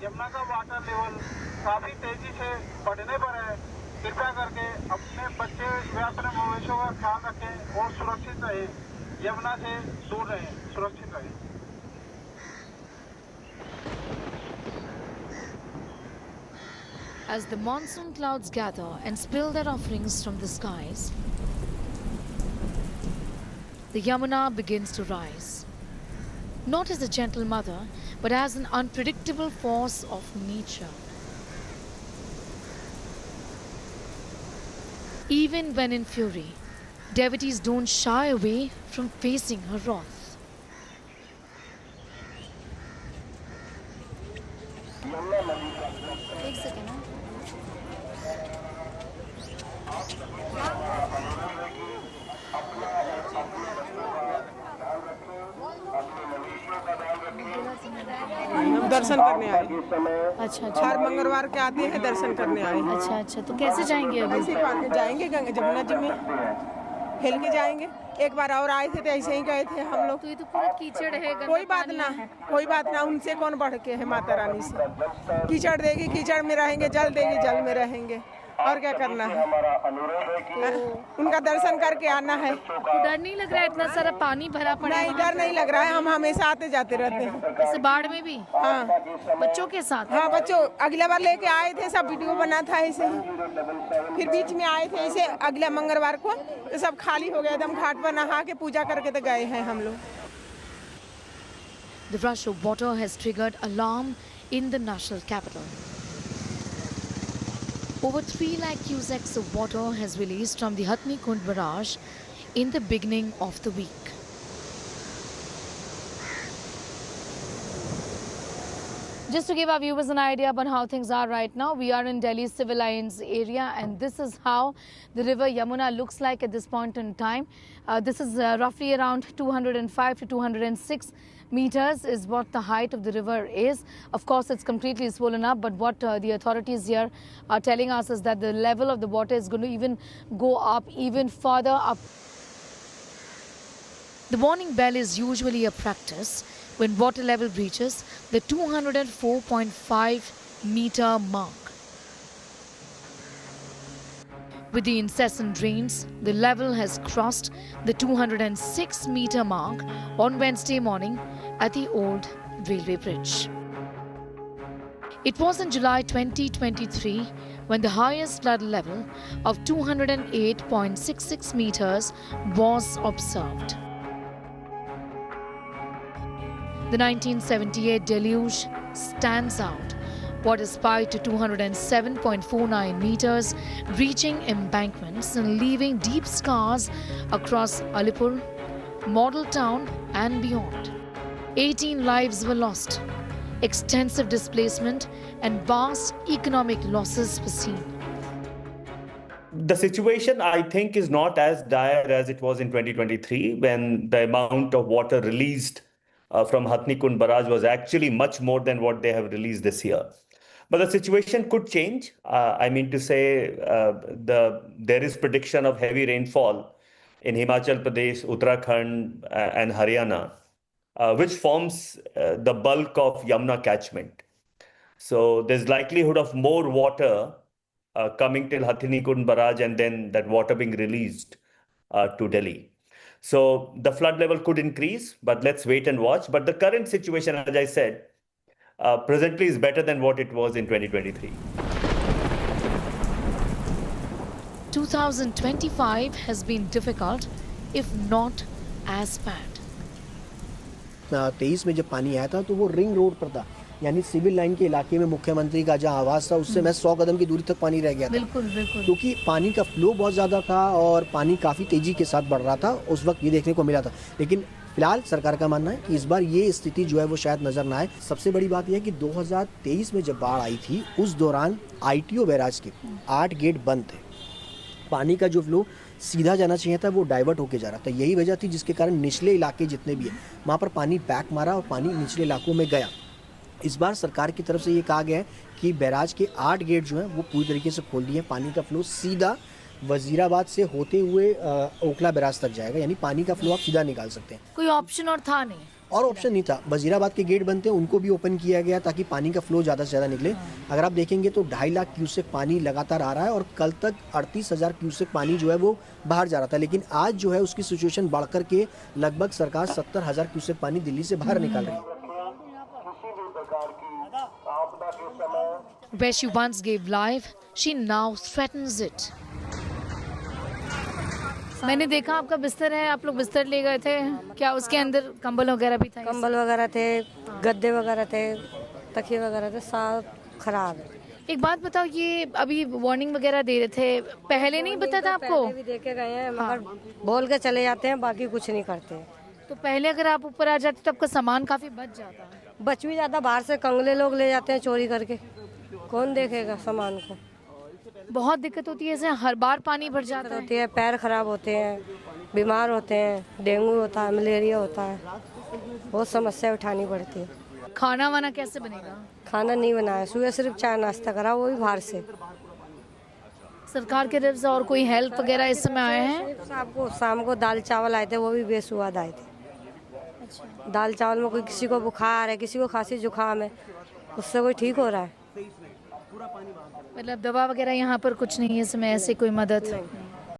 यमुना का water level काफी तेजी से बढ़ने पर है। कृपया करके अपने बच्चे व अपने मवेशियों का ख्याल रखें और सुरक्षित रहें। यमुना से दूर रहें, सुरक्षित रहें। As the monsoon clouds gather and spill their offerings from the skies, the Yamuna begins to rise. Not as a gentle mother, but as an unpredictable force of nature. Even when in fury, devotees don't shy away from facing her wrath. एक second ना। हम दर्शन करने आए। अच्छा अच्छा हर मंगलवार के आते हैं, दर्शन करने आए हैं। अच्छा अच्छा, तो कैसे जाएंगे अभी? ऐसे ही जाएंगे गंगा जमुना जी में खेल के जाएंगे। एक बार और आए थे तो ऐसे ही गए थे हम लोग। तो ये तो पूरा कीचड़ है, गंदा कोई बात पानी ना, है। कोई बात ना, उनसे कौन बढ़ के है माता रानी से। कीचड़ देगी कीचड़ में रहेंगे, जल देगी जल में रहेंगे, और क्या करना है। उनका दर्शन करके आना है। तो डर नहीं लग रहा है इतना सारा पानी भरा पड़ा है नहीं, वहाँ डर नहीं लग रहा है, हम हमेशा आते जाते रहते हैं। पे? जैसे बाढ़ में भी हाँ बच्चों के साथ? हाँ, बच्चों अगला बार लेके आए थे, सब वीडियो बना था ऐसे ही। फिर बीच में आए थे ऐसे अगला मंगलवार को, तो सब खाली हो गया, एकदम घाट पर नहा के पूजा करके तो गए हैं हम लोग। The rush of water has triggered alarm in the national capital. Over 3 lakh cusecs of water has released from the Hathni Kund barrage in the beginning of the week. Just to give our viewers an idea about how things are right now, we are in Delhi's Civil Lines area, and this is how the river Yamuna looks like at this point in time. This is roughly around 205 to 206 meters is what the height of the river is. Of course, it's completely swollen up, but what the authorities here are telling us is that the level of the water is going to even go up even further up. The warning bell is usually a practice when water level reaches the 204.5 meter mark. With the incessant rains, the level has crossed the 206 meter mark on Wednesday morning at the old railway bridge. It was in July 2023 when the highest flood level of 208.66 meters was observed. The 1978 deluge stands out. Water spiked to 207.49 meters, reaching embankments and leaving deep scars across Alipur, Model Town and beyond. 18 lives were lost. Extensive displacement and vast economic losses were seen. The situation, I think, is not as dire as it was in 2023 when the amount of water released from Hathni Kund barrage was actually much more than what they have released this year. But the situation could change. I mean to say, there is prediction of heavy rainfall in Himachal Pradesh, Uttarakhand, and Haryana, which forms the bulk of Yamuna catchment. So there's likelihood of more water coming till Hathni Kund barrage and then that water being released to Delhi. So the flood level could increase, but let's wait and watch. But the current situation, as I said, presently is better than what it was in 2023. 2025 has been difficult, if not as bad. 23 में जब पानी आया था तो वो ring road पर था, यानी सिविल लाइन के इलाके में मुख्यमंत्री का जहां आवास था उससे मैं 100 कदम की दूरी तक पानी रह गया था। बिल्कुल बिल्कुल, क्योंकि पानी का फ्लो बहुत ज़्यादा था और पानी काफ़ी तेज़ी के साथ बढ़ रहा था, उस वक्त ये देखने को मिला था। लेकिन फिलहाल सरकार का मानना है कि इस बार ये स्थिति जो है वो शायद नज़र ना आए। सबसे बड़ी बात यह है कि 2023 में जब बाढ़ आई थी उस दौरान ITO बैराज के 8 गेट बंद थे। पानी का जो फ्लो सीधा जाना चाहिए था वो डाइवर्ट होके जा रहा था। यही वजह थी जिसके कारण निचले इलाके जितने भी हैं वहाँ पर पानी बैक मारा और पानी निचले इलाकों में गया। इस बार सरकार की तरफ से ये कहा गया है कि बैराज के 8 गेट जो हैं वो पूरी तरीके से खोल दिए। पानी का फ्लो सीधा वजीराबाद से होते हुए ओखला बैराज तक जाएगा, यानी पानी का फ्लो आप सीधा निकाल सकते हैं। कोई ऑप्शन और था नहीं? और ऑप्शन नहीं था। वजीराबाद के गेट बनते हैं, उनको भी ओपन किया गया ताकि पानी का फ्लो ज़्यादा से ज़्यादा निकले। अगर आप देखेंगे तो 2.5 लाख क्यूसेक पानी लगातार आ रहा है और कल तक 38,000 क्यूसेक पानी जो है वो बाहर जा रहा था, लेकिन आज जो है उसकी सिचुएशन बढ़कर के लगभग सरकार 70,000 क्यूसेक पानी दिल्ली से बाहर निकाल रही है। Where she once gave life, she now threatens it. मैंने देखा आपका बिस्तर है, आप लोग बिस्तर ले गए थे, क्या उसके अंदर कंबल वगैरह भी था? कंबल वगैरह थे, गद्दे वगैरह थे, तकिए वगैरह थे, सब खराब है। एक बात बताओ, ये अभी वार्निंग वगैरह दे रहे थे, पहले नहीं पता था आपको? पहले भी देखे गए हैं मगर बोल के चले जाते हैं, बाकी कुछ नहीं करते। तो पहले अगर आप ऊपर आ जाते तो आपका सामान काफी बच जाता। बच भी जाता, बाहर से कंगले लोग ले जाते हैं चोरी करके, कौन देखेगा सामान को। बहुत दिक्कत होती है, ऐसे हर बार पानी भर जाता होती है, पैर खराब होते हैं, बीमार होते हैं, डेंगू होता है, मलेरिया होता है, बहुत समस्या उठानी पड़ती है। खाना वाना कैसे बनेगा? खाना नहीं बनाया, सुबह सिर्फ चाय नाश्ता करा, वो भी बाहर से। सरकार के तरफ से और कोई हेल्प वगैरह इस समय आए हैं? शाम को दाल चावल आए थे, वो भी बेसुआद आए थे। दाल चावल में कोई किसी को बुखार है, किसी को खांसी जुकाम है, उससे कोई ठीक हो रहा है। मतलब दवा वगैरह यहाँ पर कुछ नहीं है इस समय, ऐसे कोई मदद?